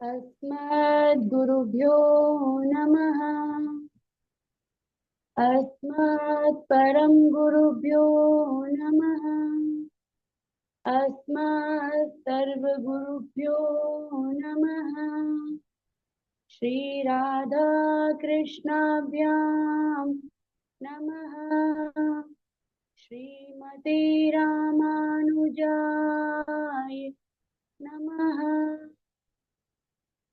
अस्मद्गुरुभ्यो नमः। अस्मत्परम गुरुभ्यो नमः। अस्मत्सर्वगुरुभ्यो नमः। श्री राधा कृष्णाभ्यां नमः। श्रीमते रामानुजाय नमः।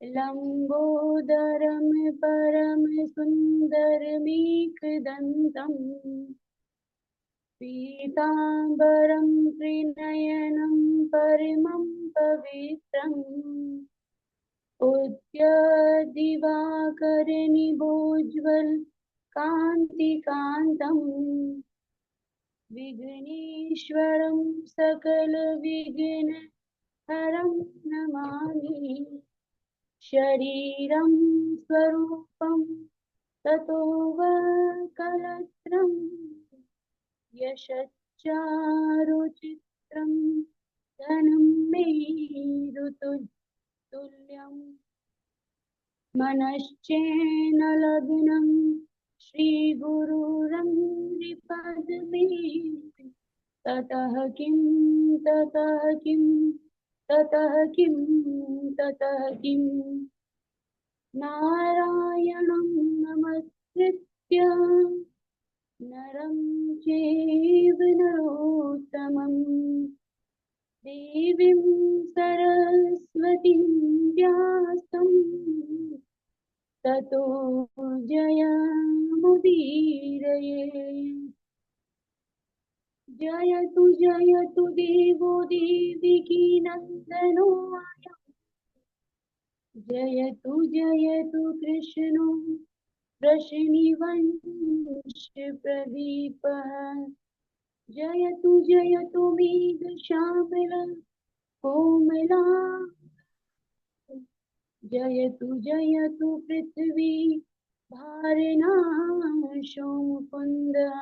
लंबोदरम परम सुंदरमीकदंतम पीतांबरम त्रिनयनं परमं पवित्रम् उद्यद्दिवाकरनिभोज्वल कांतिकांतम् विघ्नेश्वरं सकलविघ्नहरं नमामि। शरीरं स्वरूपं ततो वकलत्रं यशच्चारुचित्रं धनं मेरुतुल्यम् मनश्चेनलग्नं श्रीगुरुरङ्घ्रिपद्मे ततः किं ततः किं ततः किं ततः किं नारायणं नमस्कृत्य नरं चैव नरोत्तमं देवीं सरस्वतीं व्यासं ततो जयतु देवो देवकी नन्दनोऽयं जयतु कृष्णो वृषणिवंश प्रदीपः जयतु मेघश्यामल कोमला जयतु पृथ्वी भारनाशो मुकुन्दः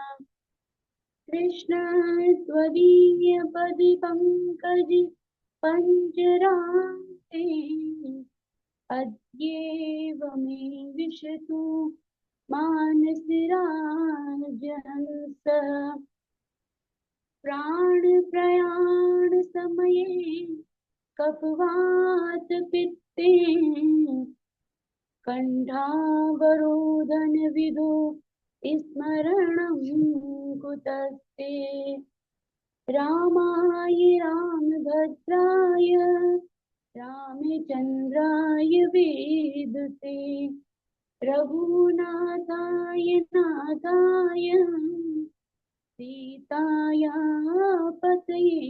कृष्ण त्वदीय पदपङ्कज पञ्जरान्ते अद्येव मे विशतु मानसराजहंसः प्राणप्रयाण समये कपवात पित्ते कंठावरोधन विदो स्मरणं कुतस्ते रामाय रामभद्राय रामचन्द्राय वेदसे रघुनाथाय नाथाय सीताया पतये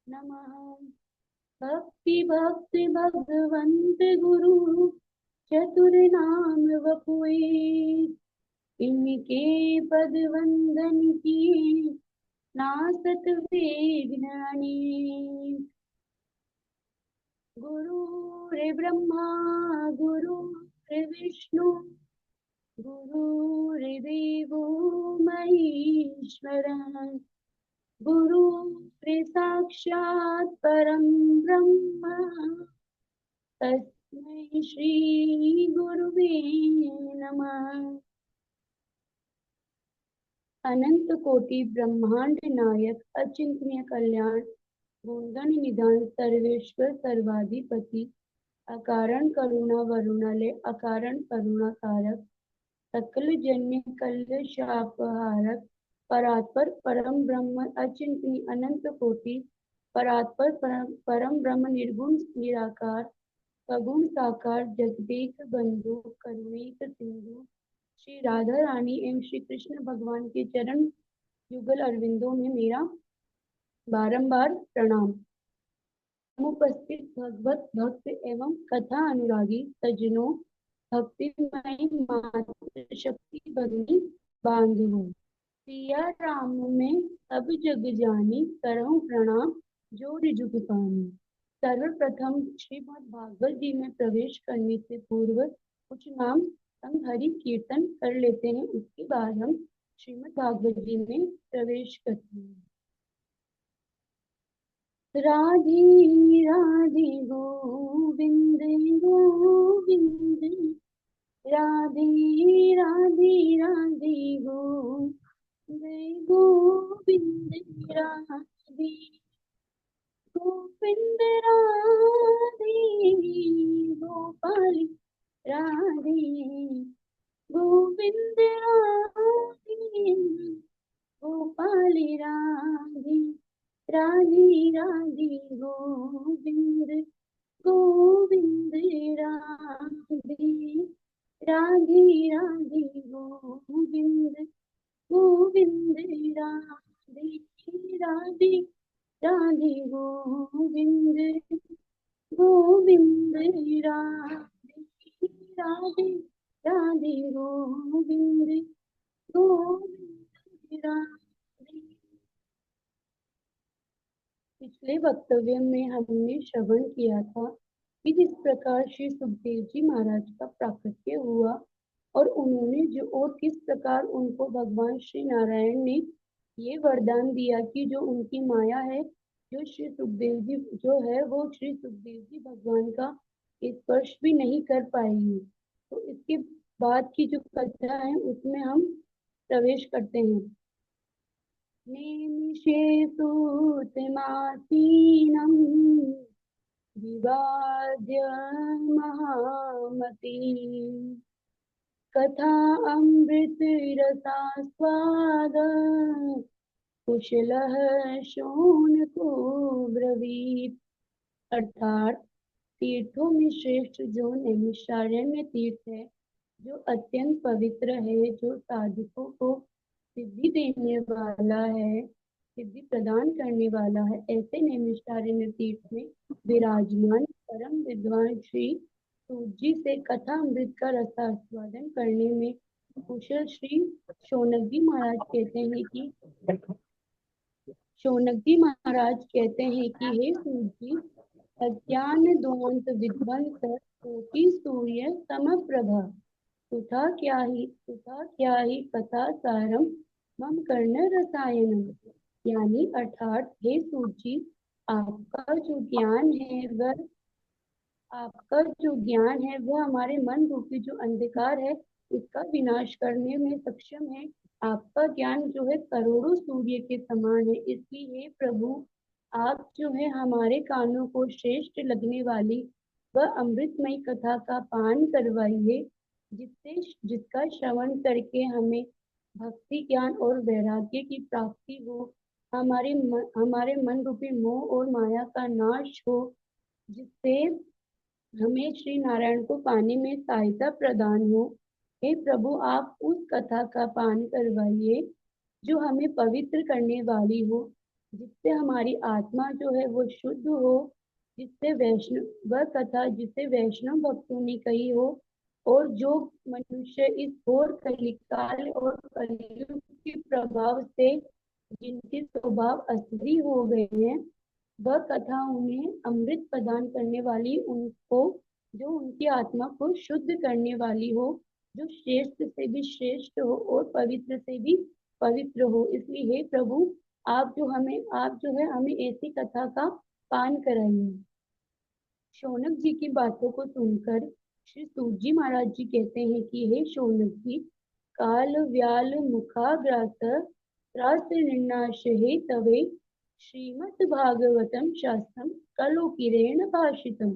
नमः। भक्ति भगवंत गुरु चतुर्नाम वपुए इनके पद वंदन किए नासत विघ्नानि। गुरुर्ब्रह्मा गुरुर्विष्णु गुरुर्देवो महेश्वरः गुरु साक्षात् परम ब्रह्म तस्मै श्री गुरुवे नमः। अनंत कोटि ब्रह्मांड नायक अचिंतनीय कल्याण गुणगण निधान सर्वेश्वर सर्वाधिपति अकारण करुणा वरुणालय अकारण करुणा कारक सकल जन्य कल्य शापहारक परात्पर परम ब्रह्म अचिंतनीय अनंत कोटि परात्पर परम ब्रह्म निर्गुण निराकार सगुण साकार जगदेक बंधु करुणैक सिंधु श्री राधा रानी एवं श्री कृष्ण भगवान के चरण युगल अरविंदों में मेरा बारंबार प्रणाम। उपस्थित भगवत भक्त एवं कथा अनुरागी सज्जनों भक्तिमय मातृशक्ति भगिनी बांधवों सिया राम में सब जग जानी करहूं प्रणाम जोर जुग पानी। सर्वप्रथम श्रीमद् भागवत जी में प्रवेश करने से पूर्व कुछ नाम हम हरि कीर्तन कर लेते हैं, उसके बाद हम श्रीमद् भागवत जी में प्रवेश करते हैं। राधे राधे गोविंद गोविंद, राधे राधे राधे गोविंद गोविंद, राधे गोविंद, राधे गोपाल, राधे गोविंद, राधे गोपाल, राधे राधे राधे गोविंद गोविंद, राधे राधे राधे गोविंद गोविंद, राधे राधे राधे गोविंद गोविंद, राधे राधे राधे गोविंद गोविंद, राधे। पिछले वक्तव्य में हमने श्रवण किया था कि जिस प्रकार श्री सुखदेव जी महाराज का प्राकट्य हुआ और उन्होंने किस प्रकार उनको भगवान श्री नारायण ने ये वरदान दिया कि जो उनकी माया है, जो श्री सुखदेव जी जो है वो श्री सुखदेव जी भगवान का स्पर्श भी नहीं कर पाएंगे। तो इसके बाद की जो कथा है उसमें हम प्रवेश करते हैं। नेमिषेषु तिमासीनं विवाद्य महामती, कथा अमृत रसास्वाद कुशलः शौनको ब्रवीत। अर्थात तीर्थों में श्रेष्ठ जो नैमिषारण्य तीर्थ है, जो अत्यंत पवित्र है, जो साधकों को सिद्धि देने वाला है, सिद्धि प्रदान करने वाला है, ऐसे नैमिषारण्य तीर्थ में विराजमान परम विद्वान श्री सूत जी से कथा अमृत का रसास्वादन करने में कुशल श्री शौनक जी महाराज कहते हैं कि हे सूत जी, अज्ञान द्वांत विध्वंस कोटि सूर्य समप्रभा, तुथा ही कथा सारम मम कर्ण रसायनम। यानी अर्थात हे सूत जी, आपका जो ज्ञान है वह आपका जो ज्ञान है वह हमारे मन रूपी जो अंधकार है उसका विनाश करने में सक्षम है। आपका ज्ञान जो है करोड़ों सूर्य के समान है। इसलिए हे प्रभु, आप जो है हमारे कानों को श्रेष्ठ लगने वाली वह अमृतमयी कथा का पान करवाइए, जिसका श्रवण करके हमें भक्ति ज्ञान और वैराग्य की प्राप्ति हो, हमारे मन रूपी मोह और माया का नाश हो, जिससे हमें श्री नारायण को पाने में सहायता प्रदान हो। हे प्रभु, आप उस कथा का पान करवाइए जो हमें पवित्र करने वाली हो, जिससे हमारी आत्मा जो है वो शुद्ध हो, जिससे जिसे वैष्णव भक्तों ने कही हो, और जो मनुष्य इस घोर कलिकाल और कलयुग के प्रभाव से जिनके स्वभाव असली हो गए हैं, वह कथा उन्हें अमृत प्रदान करने वाली, उनको जो उनकी आत्मा को शुद्ध करने वाली हो, जो श्रेष्ठ से भी श्रेष्ठ हो और पवित्र से भी पवित्र हो। इसलिए हे प्रभु, आप जो है हमें ऐसी कथा का पान कराइए। शौनक जी की बातों को सुनकर श्री सूत जी महाराज जी कहते हैं कि हे शौनक जी, काल व्याल मुखाग्रास त्रास निर्नाश हे तवे श्रीमद् भागवतम शास्त्रम कलोकिरेण भाषितम।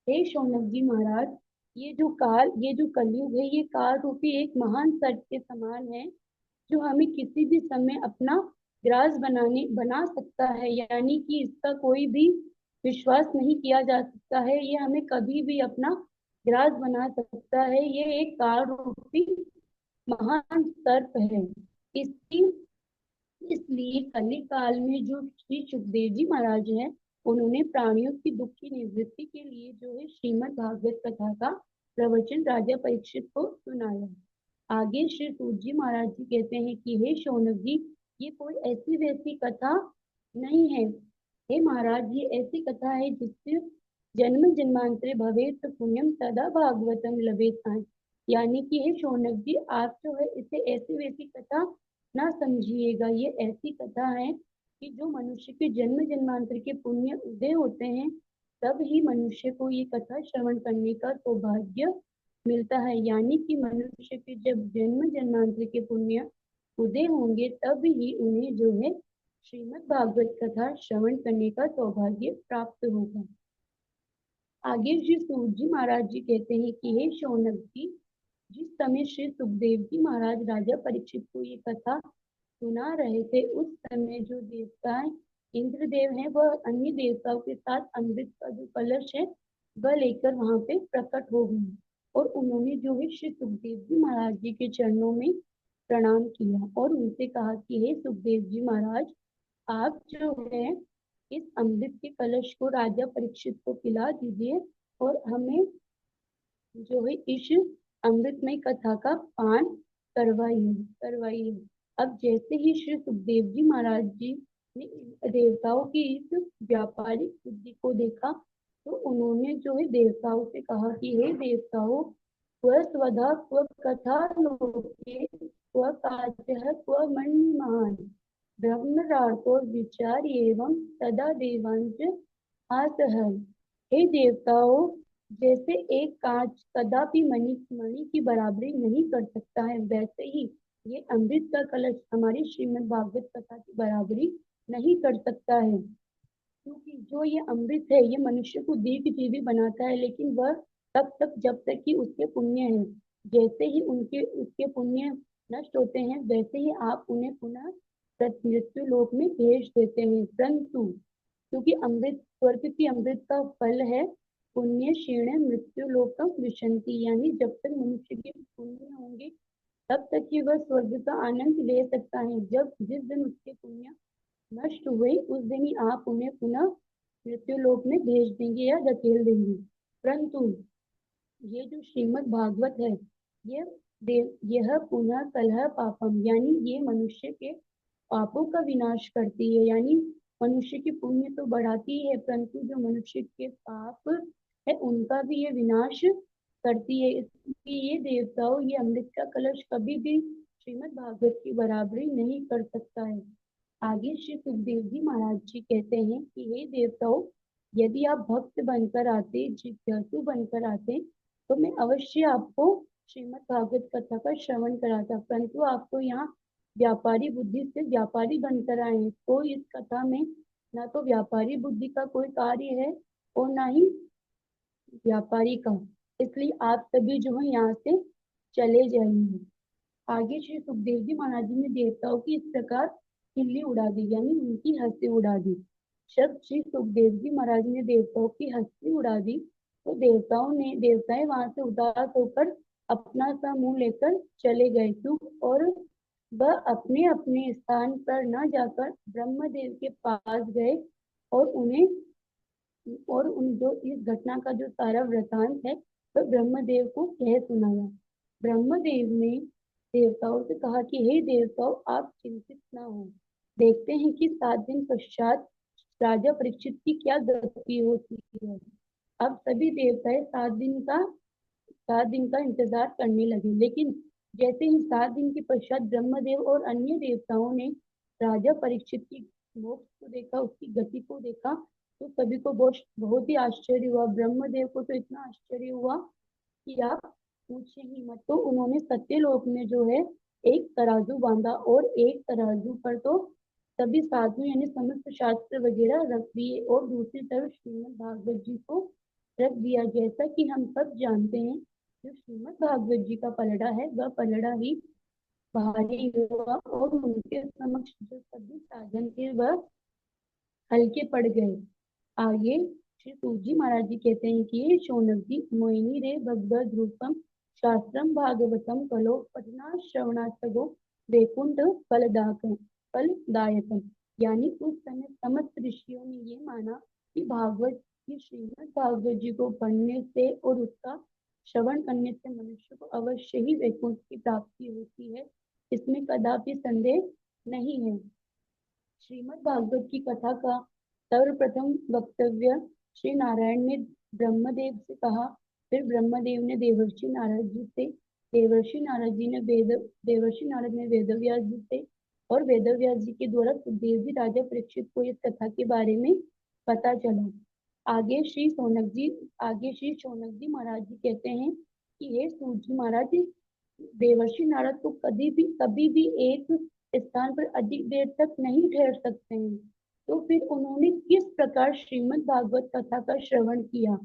हे शौनक जी महाराज, ये जो कलयुग है, ये काल रूपी एक महान सर्प के समान है, जो हमें किसी भी समय अपना ग्रास बना सकता है। यानी कि इसका कोई भी विश्वास नहीं किया जा सकता है, ये हमें कभी भी अपना ग्रास बना सकता है। ये एक काल रूपी महान सर्प है। इसकी इसलिए कली काल में जो श्री सुखदेव जी महाराज हैं, उन्होंने प्राणियों की दुख की निवृत्ति के लिए जो है श्रीमद् भागवत कथा का प्रवचन राजा परीक्षित को सुनाया। आगे श्री सूत जी महाराज जी कहते हैं कि हे शौनक जी, ये कोई ऐसी वैसी कथा नहीं है। हे महाराज, ये ऐसी कथा है जिससे जन्म जन्मांतरे भवेत पुण्यम तदा भागवतम लभेत। यानी कि हे शौनक जी, आप जो है इसे ऐसी वैसी कथा ना समझिएगा। ये ऐसी कथा है कि जो मनुष्य के जन्म जन्मांतर के पुण्य उदय होते हैं, तब ही मनुष्य को ये कथा श्रवण करने का सौभाग्य मिलता है। यानी कि मनुष्य के जब जन्म जन्मांतर के पुण्य उदय होंगे, तब ही उन्हें जो है श्रीमद् भागवत कथा श्रवण करने का सौभाग्य प्राप्त होगा। आगे श्री सूत जी महाराज जी कहते हैं कि हे शौनक जी, जिस समय श्री सुखदेव जी महाराज राजा परीक्षित को ये कथा सुना रहे थे, उस समय जो देवताएं इंद्रदेव हैं वह अन्य देवताओं के साथ अमृत का जो कलश है वह लेकर वहां पे प्रकट हो गए, और उन्होंने जो है श्री सुखदेव जी महाराज जी के चरणों में प्रणाम किया और उनसे कहा कि हे सुखदेव जी महाराज, आप जो है इस अमृत के कलश को राजा परीक्षित को पिला दीजिए और हमें जो है इस अमृतमय कथा का पान करवाइए करवाइए। अब जैसे ही श्री सुखदेव जी महाराज जी ने देवताओं की इस व्यापारिक बुद्धि को देखा, तो उन्होंने जो है देवताओं से कहा कि हे देवताओं, स्वधा स्व कथा लोके स्व काचः स्व मणिमहान ब्रह्मरार्को विचार एवं सदा देवांच आसह। हे देवताओं, जैसे एक कांच कदापि मणि मणि की बराबरी नहीं कर सकता है, वैसे ही ये अमृत का कलश हमारी श्रीमद् भागवत कथा की बराबरी नहीं कर सकता है। क्योंकि जो ये अमृत है ये मनुष्य को दीर्घजीवी बनाता है, लेकिन वह तब तक जब तक कि उसके पुण्य है। जैसे ही उनके उसके पुण्य नष्ट होते हैं, वैसे ही आप उन्हें पुनः मृत्यु लोक में भेज देते हैं। परंतु क्योंकि अमृत स्वर्ग की अमृत का फल है पुण्य क्षीण मृत्यु लोकम विशंति, यानी जब तक मनुष्य के पुण्य होंगे तब तक ही वह स्वर्ग का आनंद ले सकता है। जब जिस दिन उसके पुण्य नष्ट हुए, उस दिन ही आप उन्हें पुनः मृत्यु लोक में भेज देंगे या धकेल देंगे। परंतु ये जो श्रीमद् भागवत है, ये यह पुनः कलह पापम, यानी ये मनुष्य के पापों का विनाश करती है। यानी मनुष्य की पुण्य तो बढ़ाती है, परंतु जो मनुष्य के पाप है उनका भी ये विनाश करती है। इसलिए ये देवताओं, ये अमृत का कलश कभी भी श्रीमद् भागवत की बराबरी नहीं कर सकता है। आगे श्री सुखदेव जी महाराज जी कहते हैं कि हे देवताओं, यदि आप भक्त बनकर आते, जिज्ञासु बनकर आते, तो मैं अवश्य आपको श्रीमद् भागवत कथा का श्रवण कराता, परंतु आपको यहाँ व्यापारी बुद्धि से व्यापारी बनकर आए हैं, तो इस कथा में ना तो व्यापारी बुद्धि का कोई कार्य है और ना ही व्यापारी का, इसलिए आप सभी जो है यहाँ से चले जाएंगे। आगे श्री सुखदेव जी महाराज जी ने देवताओं की इस प्रकार खिल्ली उड़ा दी, यानी उनकी हंसी उड़ा दी। जब श्री सुखदेव जी महाराज ने देवताओं की हंसी उड़ा दी, तो देवताएं वहां से उदास होकर अपना सा मुंह लेकर चले गए। क्यों? और वह अपने अपने स्थान पर न जाकर ब्रह्मदेव के पास गए और उन्हें और उन जो इस घटना का जो सारा वृतांत है तो ब्रह्मदेव को कह सुनाया। ब्रह्मदेव ने देवताओं से कहा कि हे देवताओं, आप चिंतित ना हो, देखते हैं कि 7 दिन पश्चात राजा परीक्षित की क्या गति होती है। अब सभी देवताएं 7 दिन का इंतजार करने लगे, लेकिन जैसे ही 7 दिन के पश्चात ब्रह्मदेव और अन्य देवताओं ने राजा परीक्षित की मोक्ष को देखा, उसकी गति को देखा, तो सभी को बहुत बहुत ही आश्चर्य हुआ। ब्रह्मदेव को तो इतना आश्चर्य हुआ कि आप पूछे ही मत। तो उन्होंने सत्यलोक में जो है एक तराजू बांधा और एक तराजू पर तो सभी साधु यानी समस्त शास्त्र वगैरह रख दिए और दूसरी तरफ श्रीमद् भागवत जी को रख दिया। जैसा कि हम सब जानते हैं, जो श्रीमद् भागवत जी का पलड़ा है वह पलड़ा ही भारी हुआ और उनके समक्ष जो सभी साधन थे वह हल्के पड़ गए। आगे श्री सूजी महाराज जी कहते हैं कि ये शौनक जी, मोहिनी रे भगवद रूपम शास्त्रम भागवतम कलो पठना श्रवणार्थगो वैकुंठ फलदायकम। यानी उस समय समस्त ऋषियों ने ये माना कि भागवत की श्रीमद् भागवत जी को पढ़ने से और उसका श्रवण करने से मनुष्य को अवश्य ही वैकुंठ की प्राप्ति होती है, इसमें कदापि संदेह नहीं है। श्रीमद् भागवत की कथा का सर्वप्रथम वक्तव्य श्री नारायण ने ब्रह्मदेव से कहा, फिर ब्रह्मदेव ने देवर्षि नारद जी से, देवर्षि नारद ने वेदव्यास जी से, और वेदव्यास जी के द्वारा सुखदेव जी राजा परीक्षित को इस कथा के बारे में पता चला। आगे श्री सोनक जी आगे श्री शौनक जी महाराज जी कहते हैं कि हे सूत जी महाराज, देवर्षि नारद को कभी भी एक स्थान पर अधिक देर तक नहीं ठहर सकते हैं। तो फिर उन्होंने किस प्रकार श्रीमद् भागवत कथा का श्रवण किया?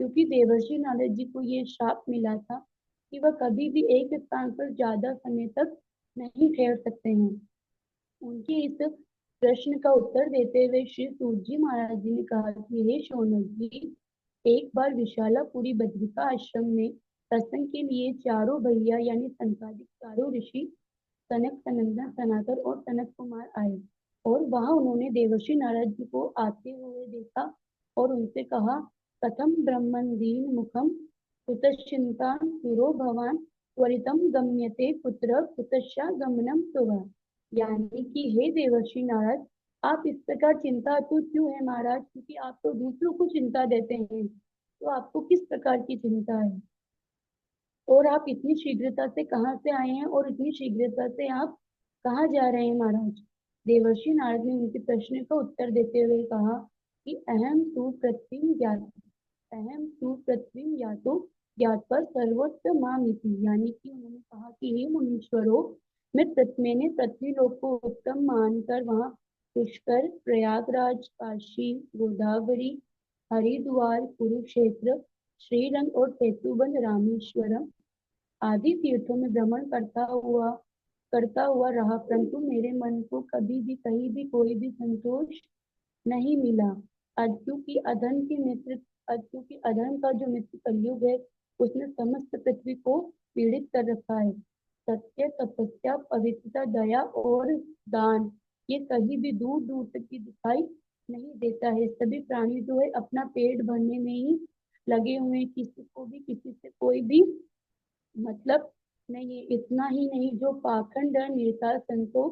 क्योंकि देवर्षि नारद जी को ये शाप मिला था कि वह कभी भी एक स्थान पर ज्यादा समय तक नहीं ठहर सकते हैं। उनके इस प्रश्न का उत्तर देते हुए श्री सूत जी महाराज जी ने कहा कि हे शौनक जी, एक बार विशालापुरी बद्रिका आश्रम में सत्संग के लिए चारों भैया यानी संसादिक चारों ऋषि सनक, सनंदन, सनातन और सनत कुमार आए, और वहां उन्होंने देवर्षि नारद जी को आते हुए देखा और उनसे कहा, कथम ब्रह्मन दीन मुखम कुतश्चिंता सुरो भवान त्वरितम गम्यते पुत्र कुतश्चा गमनम तुवा। यानी कि हे देवर्षि नारद, आप इस प्रकार चिंतातुर क्यों है महाराज? क्योंकि आप तो दूसरों को चिंता देते हैं, तो आपको किस प्रकार की चिंता है? और आप इतनी शीघ्रता से कहाँ से आए हैं और इतनी शीघ्रता से आप कहाँ जा रहे हैं महाराज? देवर्षि नारद ने उनके प्रश्न का उत्तर देते हुए कहा कि अहम तु पृथ्वी यातो ज्ञात्वा सर्वोत्तमामिति। यानी कि उन्होंने कहा कि हे मुनीश्वरों, मैंने पृथ्वी लोक को उत्तम मानकर वहां पुष्कर, प्रयागराज, काशी, गोदावरी, हरिद्वार, कुरुक्षेत्र, श्रीरंग और सेतुबंध, रामेश्वरम आदि तीर्थों में भ्रमण करता हुआ रहा, परंतु मेरे मन को कभी भी कहीं भी कोई भी संतोष नहीं मिला। क्योंकि अधर्म का जो मित्र कलयुग है, उसने समस्त पृथ्वी को पीड़ित कर रखा है। सत्य, तपस्या, पवित्रता, दया और दान, ये कहीं भी दूर दूर तक की दिखाई नहीं देता है। सभी प्राणी जो है अपना पेट भरने में ही लगे हुए हैं, किसी को भी किसी से कोई भी मतलब नहीं। इतना ही नहीं, जो पाखंड निरता संतो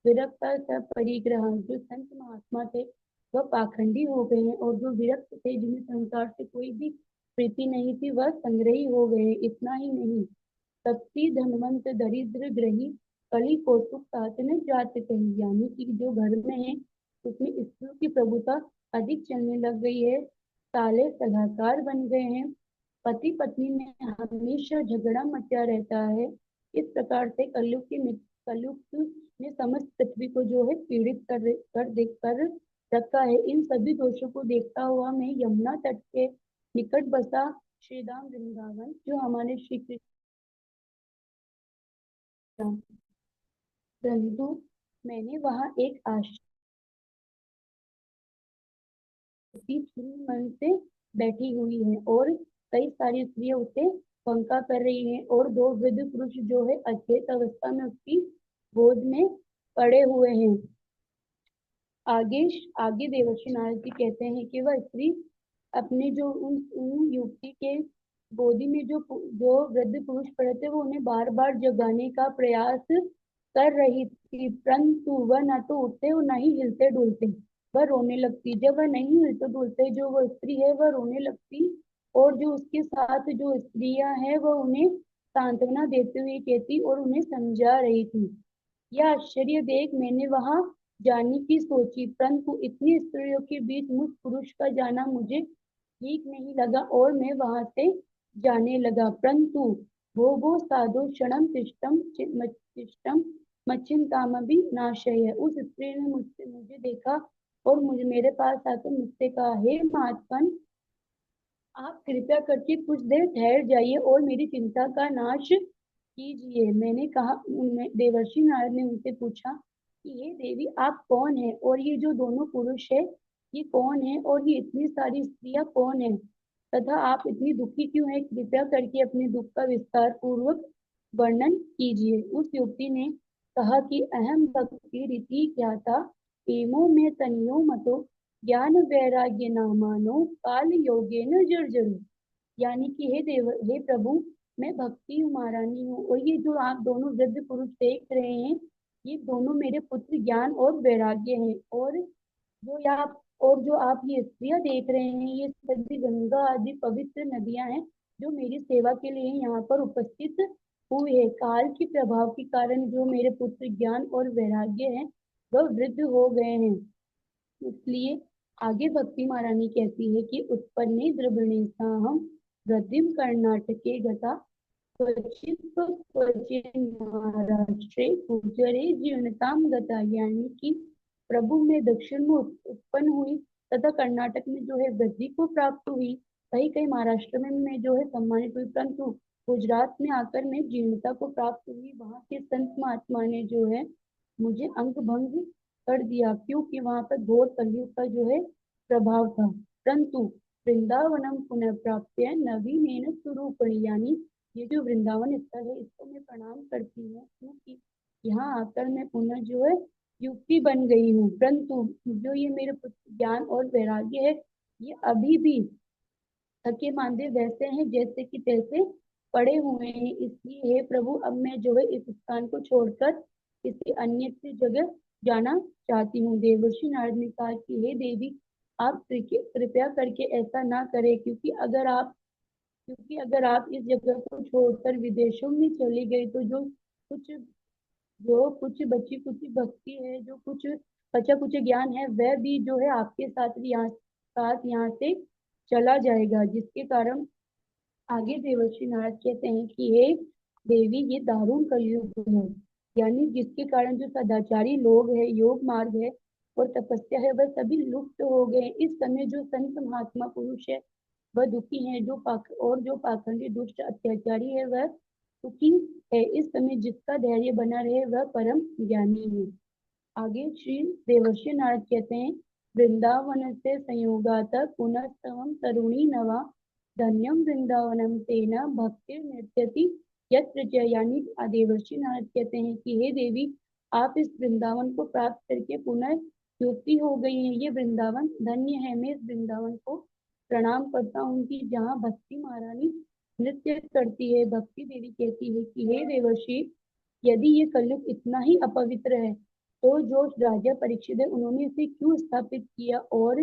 विरक्त सब परिग्रह, जो संत महात्मा थे वह पाखंडी हो गए हैं, और जो विरक्त थे जिन्हें संसार से कोई भी प्रीति नहीं थी वह संग्रही हो गए हैं। इतना ही नहीं, तपसी धनवंत दरिद्र ग्रही कली कौतुक तात न जात कही। यानी कि जो घर में है उसमें स्त्रियों की प्रभुता अधिक चलने लग गई है, साले सलाहकार बन गए हैं, पति पत्नी में हमेशा झगड़ा मचा रहता है। इस प्रकार से कलयुग ने समस्त पृथ्वी को जो है पीड़ित कर रखा है। इन सभी दोषों को देखता हुआ मैं यमुना तट के निकट बसा श्रीधाम वृंदावन, जो हमारे श्री कृष्ण, परंतु मैंने वहां एक आश्रम मन से बैठी हुई है, और कई सारी स्त्रियां उसे पंखा कर रही हैं, और दो वृद्ध पुरुष जो है अचेत अवस्था में उसकी गोद में पड़े हुए हैं। आगे आगे देवर्षि नारद जी कहते हैं कि वह स्त्री अपने जो उन युवती के गोदी में जो वृद्ध पुरुष पड़े थे, वो उन्हें बार बार जगाने का प्रयास कर रही थी, परंतु वह न तो उठते और न ही हिलते डुलते। वह रोने लगती। जब वह नहीं हिलते डुलते, जो वह स्त्री है वह रोने लगती, और जो उसके साथ जो स्त्रियां हैं वह उन्हें सांत्वना देते हुए कहती और उन्हें समझा रही थी। यह आश्चर्य देख मैंने वहां जाने की सोची, परंतु इतनी स्त्रियों के बीच मुझ पुरुष का जाना मुझे ठीक नहीं लगा, और मैं वहां से जाने लगा। परंतु वो साधु क्षणम तिष्ठम मच्चिंताम भी नाशय। उस स्त्री ने मुझसे मुझे देखा और मुझे मेरे पास आकर मुझसे कहा, हे महात्मन, आप कृपया करके कुछ देर ठहर जाइए और मेरी चिंता का नाश कीजिए। मैंने कहा, देवर्षि नारद ने उनसे पूछा कि हे देवी, आप कौन है, और ये जो दोनों पुरुष है ये कौन है, और ये इतनी सारी स्त्रियां कौन है, तथा आप इतनी दुखी क्यों है? कृपया करके अपने दुख का विस्तार पूर्वक वर्णन कीजिए। उस युवती ने कहा कि अहम भक्ति रीति ज्ञाता एमो में तनियो मतो ज्ञान वैराग्य नामानो काल योगे न जर्जरो। यानी कि हे प्रभु, मैं भक्ति हूँ, महारानी हूँ, और ये जो आप दोनों वृद्ध पुरुष देख रहे हैं ये दोनों मेरे पुत्र ज्ञान और वैराग्य हैं, और जो आप ये स्त्रियां देख रहे हैं ये सभी गंगा आदि पवित्र नदियां हैं जो मेरी सेवा के लिए यहाँ पर उपस्थित हुए है। काल के प्रभाव के कारण जो मेरे पुत्र ज्ञान और वैराग्य है वह वृद्ध हो गए हैं। इसलिए आगे भक्ति महारानी कहती है कि उत्पन्ने द्रविणेशाहम वृद्धिम कर्नाटके गता क्वचित क्वचिन महाराष्ट्रे गुजरे जीर्णताम गता, यानी कि प्रभु में दक्षिण में उत्पन्न हुई तथा कर्नाटक में जो है वृद्धि को प्राप्त हुई, कहीं कहीं महाराष्ट्र में जो है सम्मानित हुई, परंतु गुजरात में आकर मैं जीर्णता को प्राप्त हुई। वहां के संत महात्मा ने जो है मुझे अंग भंग कर दिया, क्योंकि वहां पर घोर कलयुग का जो है प्रभाव था। परंतु वृंदावनम पुनः प्राप्य नवीन स्वरूपणी, यानी ये जो वृंदावन स्थल है इसको मैं प्रणाम करती हूँ, क्योंकि यहाँ आकर मैं पुनः जो है युक्ति बन गई हूँ। परंतु जो ये मेरे ज्ञान और वैराग्य है ये अभी भी थके मांदे वैसे हैं जैसे कि तैसे पड़े हुए हैं। इसलिए हे प्रभु अब मैं जो है इस स्थान को छोड़कर किसी अन्य की जगह जाना चाहती हूँ। देवर्षि नारद ने कहा कि हे देवी आप कृपया करके ऐसा ना करें, क्योंकि अगर आप इस जगह को छोड़कर विदेशों में चली गई तो कुछ कुछ बची कुछ भक्ति है, जो कुछ बचा कुछ ज्ञान है वह भी जो है आपके साथ यहाँ से चला जाएगा, जिसके कारण आगे देवर्षि नारद कहते हैं कि हे देवी ये दारुण कलयुग है, यानी जिसके कारण जो सदाचारी लोग है, योग मार्ग है और तपस्या है वह सभी लुप्त हो गए। इस समय जो संत महात्मा पुरुष है वह दुखी है, जो पाखंडी दुष्ट अत्याचारी है वह सुखी है। इस समय जिसका धैर्य बना रहे वह परम ज्ञानी है। आगे श्री देवर्षि नारद कहते हैं वृंदावन से संयोगात पुनस्तवम तरुणी नवा धन्यम वृंदावनम तेना भक्ति नृत्यति यत्र च, यानी देवर्षि नारद कहते हैं कि हे देवी आप इस वृंदावन को प्राप्त करके पुनः युक्ति हो गई है। ये वृंदावन धन्य है। मैं इस वृंदावन को प्रणाम करता हूँ कि जहाँ भक्ति महारानी नृत्य करती है। भक्ति देवी कहती है कि हे देवर्षि यदि ये कलयुग इतना ही अपवित्र है तो जो राजा परीक्षित है उन्होंने इसे क्यों स्थापित किया, और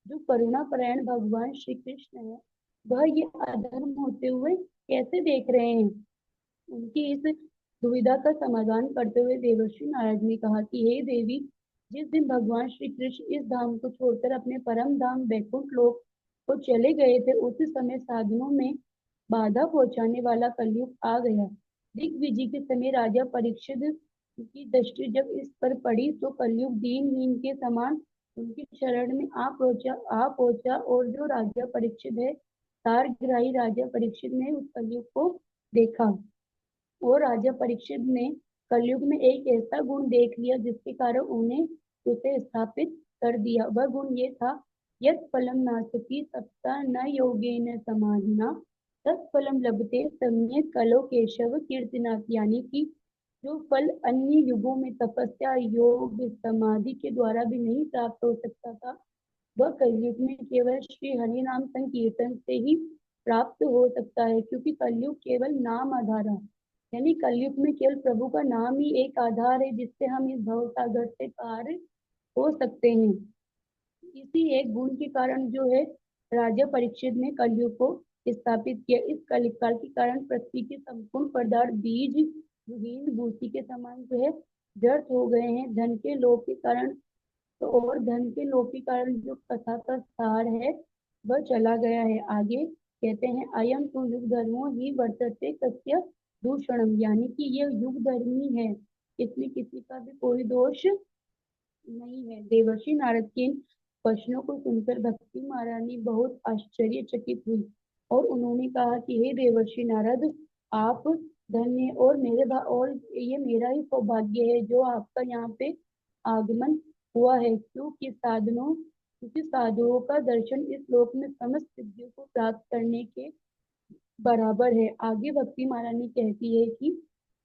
जो करुणा परायण भगवान श्री कृष्ण है वह ये अधर्म होते हुए कैसे देख रहे हैं। उनकी इस दुविधा का समाधान करते हुए देवर्षि नारद ने कहा कि हे देवी जिस दिन भगवान श्री कृष्ण इस धाम को छोड़कर अपने परम धाम बैकुंठ लोक को चले गए थे उस समय साधनों में बाधा पहुंचाने वाला कलयुग आ गया। दिग्विजय के समय राजा परीक्षित की दृष्टि जब इस पर पड़ी तो कलयुग दीनहीन के समान उनकी शरण में आ पहुंचा और जो राजा परीक्षित है तारग्राही राजा परीक्षित ने उस कलयुग को देखा और राजा परीक्षित ने कलयुग में एक ऐसा गुण देख लिया जिसके कारण उन्हें उसे स्थापित कर दिया। वह गुण ये था यत् फलम नास्ति सप्ता न योगेन समाधिना तत्फलम लभते सम्यक कलो केशव कीर्तिनाथ, यानी कि जो फल अन्य युगों में तपस्या योग समाधि के द्वारा भी नहीं प्राप्त हो सकता था वह कलयुग में केवल श्री हरि नाम संकीर्तन से ही प्राप्त हो सकता है। क्योंकि कलयुग केवल नाम आधार है, यानी कलयुग में केवल प्रभु का नाम ही एक आधार है जिससे हम इस भव सागर से पार हो सकते हैं। इसी एक गुण के कारण जो है राजा परीक्षित ने कलयुग को स्थापित किया। इस कलिकाल के कारण पृथ्वी के संपूर्ण पदार्थ बीज विहीन भूसी के समान जो है व्यर्थ हो गए हैं। धन के लोभ के कारण और धन के लोभ के कारण जो कथा का सार है वह चला गया है। आगे कहते हैं अयम तो युग धर्मो ही वर्तते कस्य दूषणम, यानी कि ये युग धर्मी है, इसमें किसी का भी कोई दोष नहीं है। देवर्षि नारद के इन वचनों को सुनकर भक्ति महारानी बहुत आश्चर्यचकित हुई और उन्होंने कहा कि हे देवर्षि नारद आप धन्य और ये मेरा ही सौभाग्य है जो आपका यहाँ पे आगमन हुआ है, क्योंकि साधुओं का दर्शन इस लोक में समस्त सिद्धियों को प्राप्त करने के बराबर है। आगे भक्ति महारानी कहती है कि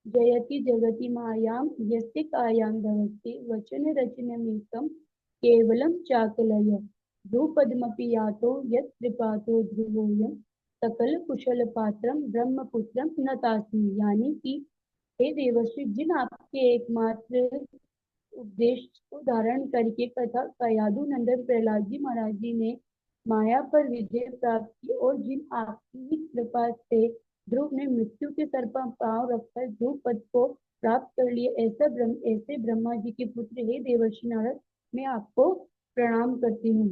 जयति जगति मायाम यस्य कायाम धवते वचन रचनमेकम केवलम चाकलय ध्रुपदमपि यातो यत् कृपातो ध्रुवोयम सकल कुशल पात्रम ब्रह्मपुत्रम नतास्मि, यानी कि हे देवर्षि जिन आपके एकमात्र उपदेश को धारण करके कथा कयादु नंदन प्रहलाद जी महाराज जी ने माया पर विजय प्राप्त की और जिन आपकी ही कृपा से ध्रुव ने मृत्यु के सर पर पांव रखकर ध्रुव पद को प्राप्त कर लिए। ऐसे ब्रह्मा जी के पुत्र हे देवर्षि नारद, मैं आपको प्रणाम करती हूँ।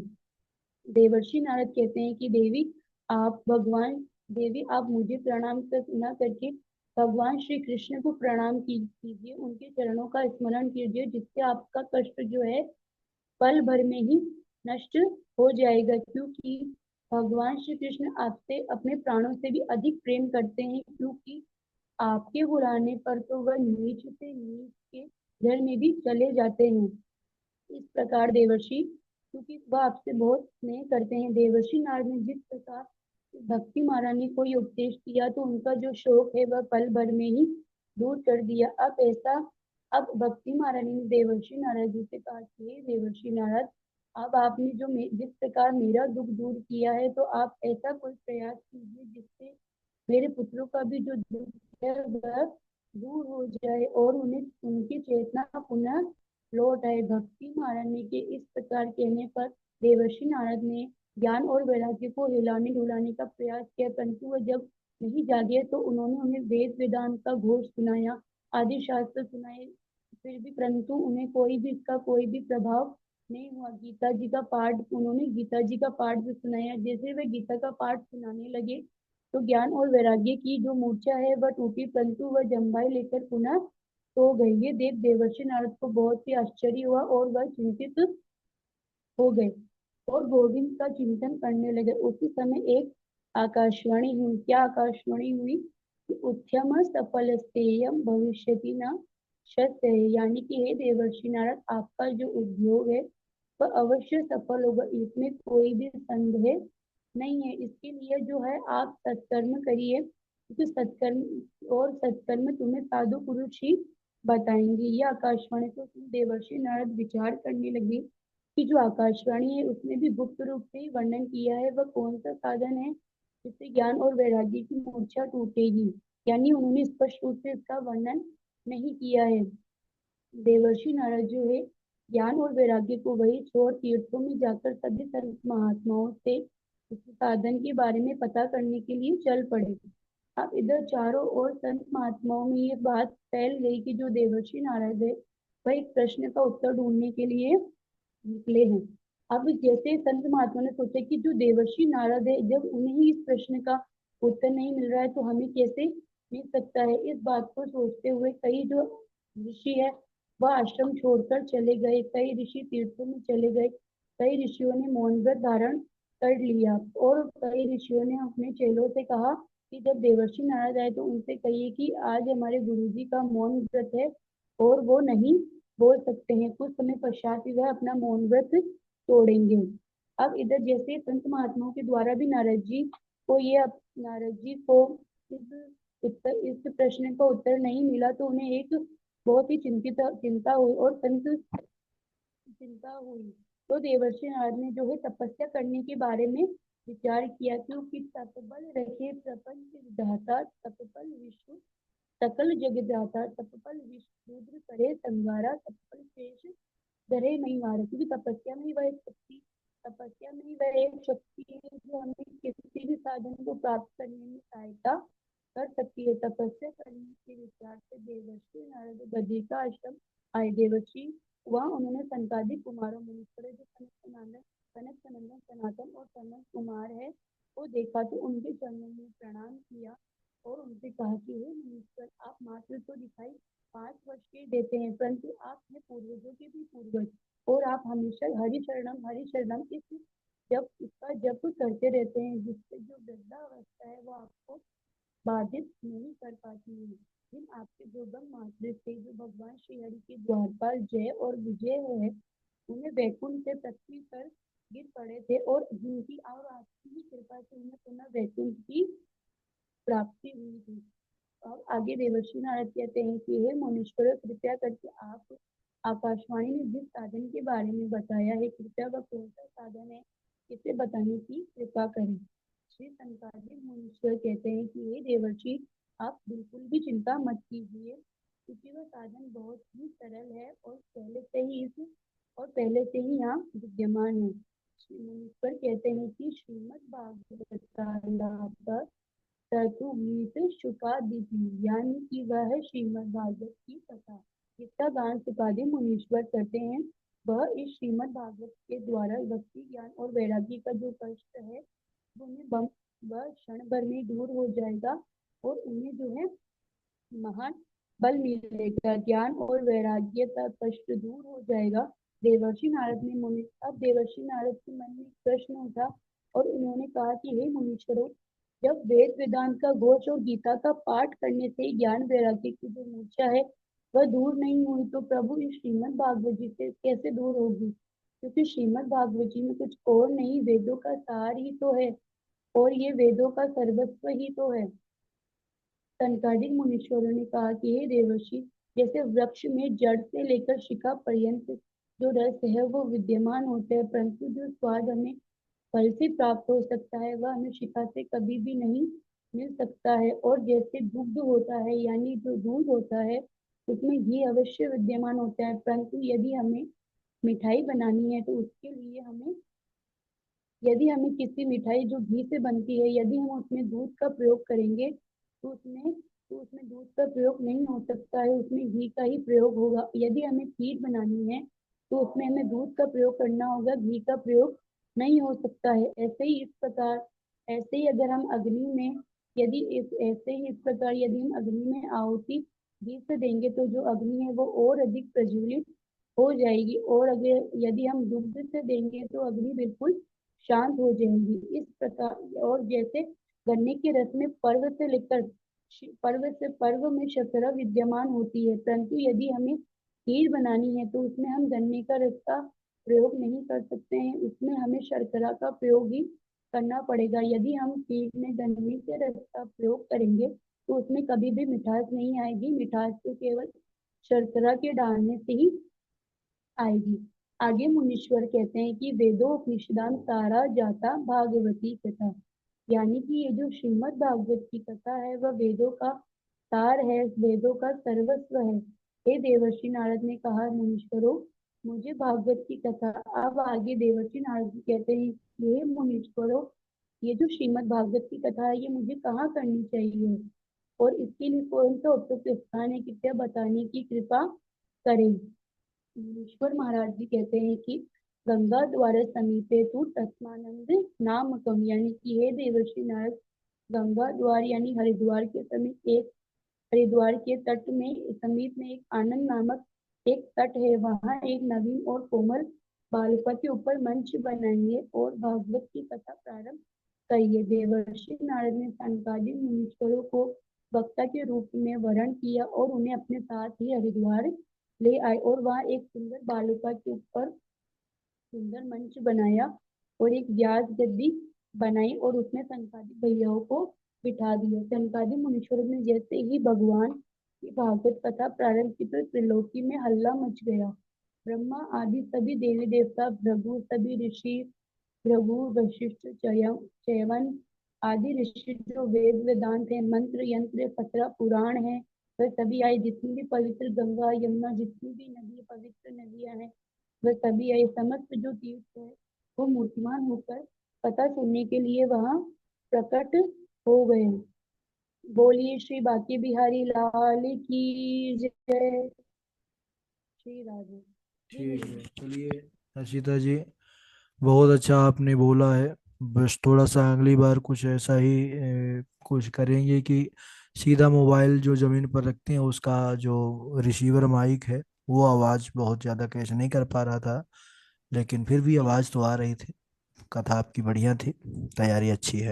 देवर्षि नारद कहते हैं कि देवी आप मुझे प्रणाम कर न करके भगवान श्री कृष्ण को प्रणाम कीजिए, उनके चरणों का स्मरण कीजिए, जिससे आपका कष्ट जो है पल भर में ही नष्ट हो जाएगा, क्योंकि भगवान श्री कृष्ण आपसे अपने प्राणों से भी अधिक प्रेम करते हैं, क्योंकि आपके बुलाने पर तो वह नीच से नीच के घर में भी चले जाते हैं। इस प्रकार देवर्षि, क्योंकि वह आपसे बहुत स्नेह करते हैं, देवर्षि नारद ने जिस प्रकार भक्ति महारानी को ये उपदेश किया तो उनका जो शोक है वह पल भर में ही दूर कर दिया। अब भक्ति महारानी ने देवर्षि नारद जी से कहा कि हे देवर्षि नारद, अब आपने जिस प्रकार मेरा दुख दूर किया है, तो आप ऐसा कोई प्रयास कीजिए जिससे मेरे पुत्रों का भी जो दुख है वह दूर हो जाए और उन्हें उनकी चेतना पुनः लौट आए। भक्ति महारानी के इस प्रकार कहने पर देवर्षि नारद ने ज्ञान और वैराग्य को हिलाने डुलाने का प्रयास किया, परंतु वह जब नहीं जागे तो उन्होंने उन्हें वेद वेदांत का घोष सुनाया, आदि शास्त्र सुनाए, फिर भी परंतु उन्हें इसका कोई भी प्रभाव नहीं हुआ। गीता जी का पाठ भी सुनाया। जैसे वे गीता का पाठ सुनाने लगे तो ज्ञान और वैराग्य की जो मूर्छा है वह टूटी, परंतु वह जम्भाई लेकर पुनः सो गई। ये देव देवर्षि नारद को बहुत ही आश्चर्य हुआ और वह चिंतित हो गए और गोविंद का चिंतन करने लगे। उसी समय एक आकाशवाणी हुई। क्या आकाशवाणी हुई कि उत्तम सफल स्तेयम भविष्यति न शस्य, यानी कि हे देवर्षि नारद, आपका जो उद्योग है वह अवश्य सफल होगा, इसमें कोई भी संदेह नहीं है। इसके लिए जो है आप सत्कर्म करिए, क्योंकि सत्कर्म तुम्हें साधु पुरुष ही बताएंगे। यह आकाशवाणी को सुन देवर्षि नारद विचार करने लगे कि जो आकाशवाणी है उसने भी गुप्त रूप से ही वर्णन किया है, वह कौन सा साधन है जिससे ज्ञान और वैराग्य की मूर्छा टूटेगी। यानी उन्होंने स्पष्ट रूप से इसका वर्णन नहीं किया है। देवर्षि नारद जो है ज्ञान और वैराग्य को वही छोड़ तीर्थों में जाकर सभी संत महात्माओं से इस साधन के बारे में पता करने के लिए चल पड़े। अब इधर चारों ओर संत महात्माओं में ये बात फैल गई कि जो देवर्षि नारद है वह एक प्रश्न का उत्तर ढूंढने के लिए निकले हैं। अब जैसे संत महात्मा ने सोचा कि जो देवर्षि नारद है, जब उन्हें ही इस प्रश्न का उत्तर नहीं मिल रहा है तो हमें कैसे मिल सकता है। इस बात को सोचते हुए कई जो ऋषि है वह आश्रम छोड़कर चले गए, कई ऋषि तीर्थों में चले गए, कई ऋषियों ने मौन व्रत धारण कर लिया और कई ऋषियों ने अपने चेलों से कहा कि जब देवर्षि नारद आए तो उनसे कहिए कि आज हमारे गुरु जी का मौन व्रत है और वो नहीं बोल सकते हैं, कुछ समय पश्चात ही वह अपना मौन व्रत तोड़ेंगे। अब इधर जैसे संत महात्माओं के द्वारा भी नारद जी को इस प्रश्न का उत्तर नहीं मिला तो उन्हें एक बहुत ही चिंता हुई और चिंता हुई। तो देवर्षि नारद ने जो है तपस्या करने के बारे में विचार किया, क्योंकि तपबल रखे प्रपंच विधाता, तपबल विश्व सकल जगदाता, तपबल विश्व रुद्र करे संगारा, तपबल शेष डरे नहीं मारे। क्योंकि तपस्या में ही वह एक शक्ति है जो हमें किसी भी साधन को प्राप्त करने में सहायता कर सकती है। तपस्या करने के विचार से देवर्षि नारद बद्री का आश्रम आए। देवर्षि वहाँ उन्होंने संतादिक कुमारों मुनीश्वर जो कनक सनंदन सनातन और सनत कुमार है वो देखा तो उनके चरणों में प्रणाम किया और उनसे कहा कि हे मुनीश्वर, आप मात्र तो दिखाई 5 वर्ष के देते हैं, परंतु आप हैं पूर्वजों के भी पूर्वज और आप हमेशा हरि शरणम इस जब इसका जप करते रहते हैं, जिससे जो वृद्धावस्था है वो आपको बाधित नहीं कर पाती है। जिन आपके दुर्गम मात्र से जो भगवान श्री हरि के द्वारपाल जय और विजय है, उन्हें वैकुंठ से पृथ्वी पर गिर पड़े थे और जिनकी और आपकी ही कृपा से उन्हें पुनः वैकुंठ की प्राप्ति हुई थी। और आगे देवर्षि नारद कहते हैं कि हे मुनीश्वर, कृपया करके आप आकाशवाणी ने जिस साधन के बारे में बताया है, कृपया वह कौन सा साधन है इसे बताने की कृपा करें। श्री संकादिक मुनीश्वर कहते हैं कि हे देवर्षि, आप बिल्कुल भी चिंता मत कीजिए, क्योंकि वह साधन बहुत ही सरल है और पहले से ही यहाँ विद्यमान है। श्री मुनीश्वर कहते हैं कि श्रीमद भागवत ततुगीत शुकादिति, यानी कि वह है श्रीमद् भागवत की कथा जिसका गान सुकादि मुनीश्वर करते हैं। वह इस श्रीमद् भागवत के द्वारा भक्ति ज्ञान और वैराग्य का जो कष्ट है वह क्षण भर में दूर हो जाएगा और उन्हें जो है महान बल मिलेगा, ज्ञान और वैराग्य का कष्ट दूर हो जाएगा। देवर्षि नारद ने मुनि अब देवर्षि नारद के मन में प्रश्न उठा और उन्होंने कहा कि हे मुनीश्वरों, जब वेद वेदांत का घोष और गीता का पाठ करने से ज्ञान वैराग्य की जो मूर्छा है वह दूर नहीं हुई तो प्रभु इस श्रीमद् भागवत जी से कैसे दूर होगी, क्योंकि श्रीमद् भागवत जी में कुछ और नहीं, वेदों का सार ही तो है और ये वेदों का सर्वस्व ही तो है। सनकादिक मुनीश्वरों ने कहा कि हे देवर्षि, जैसे वृक्ष में जड़ से लेकर शिखा पर्यंत जो रस है वो विद्यमान होता है, परंतु जो स्वाद हमें फल से प्राप्त हो सकता है वह हमें शिखा से कभी भी नहीं मिल सकता है। और जैसे दुग्ध होता है यानी जो दूध होता है उसमें घी अवश्य विद्यमान होता है, परंतु यदि हमें मिठाई बनानी है तो उसके लिए हमें यदि हमें किसी मिठाई जो घी से बनती है यदि हम उसमें दूध का प्रयोग करेंगे तो उसमें दूध का प्रयोग नहीं हो सकता है, उसमें घी का ही प्रयोग होगा। यदि हमें खीर बनानी है तो उसमें हमें दूध का प्रयोग करना होगा, घी का प्रयोग नहीं हो सकता है। ऐसे ही अगर हम अग्नि में यदि इस ऐसे ही इस प्रकार यदि हम अग्नि में आहुति घी से देंगे तो जो अग्नि है वो और अधिक प्रज्वलित हो जाएगी, और अगर यदि हम दुग्ध से देंगे तो अग्नि बिल्कुल शांत हो जाएंगी। इस प्रकार और जैसे गन्ने के रस में पर्व में शर्करा विद्यमान होती है, परंतु यदि हमें खीर बनानी है तो उसमें हम गन्ने का रस का प्रयोग नहीं कर सकते हैं, उसमें हमें शर्करा का प्रयोग ही करना पड़ेगा। यदि हम खीर में गन्ने के रस का प्रयोग करेंगे तो उसमें कभी भी मिठास नहीं आएगी, मिठास तो केवल शर्करा के डालने से ही आएगी। आगे मुनीश्वर कहते हैं कि वेदोपनिषदान सारा जाता भागवती कथा, यानी कि ये जो श्रीमद् भागवत की कथा है वह वेदों का सार है, वेदों का सर्वस्व है। हे देवर्षि नारद ने कहा, मुनीश्वरों, मुझे भागवत की कथा। अब आगे देवर्षि नारद जी कहते हैं कि हे मुनीश्वरों, ये जो श्रीमद् भागवत की कथा है ये मुझे कहाँ करनी चाहिए और इसके लिए कौन सा उपयुक्त स्थान है, कृपया बताने की कृपा करें। मुनीश्वर महाराज जी कहते हैं कि गंगा द्वारा समीपे तु तस्मानंद नामकम, यानी कि हे देवर्षि नारद, गंगा द्वार यानी हरिद्वार के समीप एक हरिद्वार के तट में समीप में एक आनंद नामक एक तट है, वहां एक नवीन और कोमल बालुका के ऊपर मंच बनाइए और भागवत की कथा प्रारंभ करिए। देवर्षि नारद ने सनकादिक मुनीश्वरों को वक्ता के रूप में वर्ण किया और उन्हें अपने साथ ही हरिद्वार ले आए और वहां एक सुंदर बालुका के ऊपर सुंदर मंच बनाया और एक व्यास गद्दी बनाई और उसमें सनकादिक भैयाओं को बिठा दिया। सनकादिक मुनीश्वर ने जैसे ही भगवान की भागवत कथा प्रारंभ की तो त्रिलोकी में हल्ला मच गया। ब्रह्मा आदि सभी देवी देवता, भृगु सभी ऋषि, भृगु वशिष्ठ च्यवन आदि ऋषि जो वेद वेदांत है, मंत्र यंत्र पत्र पुराण है, वह सभी आए। जितनी भी पवित्र गंगा यमुना जितनी भी नदी पवित्र नदियां हैं वह सभी आए। समस्त जो तीर्थ है वो मूर्तिमान होकर कथा सुनने के लिए वहां प्रकट हो गए। बोलिए श्री बांके बिहारी लाल की जय। श्री राधे। जी ठीक गुरु है, जी। चलिए हर्षिता जी, बहुत अच्छा आपने बोला है। बस थोड़ा सा अगली बार कुछ ऐसा ही कुछ करेंगे कि सीधा मोबाइल जो जमीन पर रखते हैं उसका जो रिसीवर माइक है वो आवाज़ बहुत ज़्यादा कैच नहीं कर पा रहा था, लेकिन फिर भी जी आवाज़ तो आ रही थी। कथा आपकी बढ़िया थी, तैयारी अच्छी है।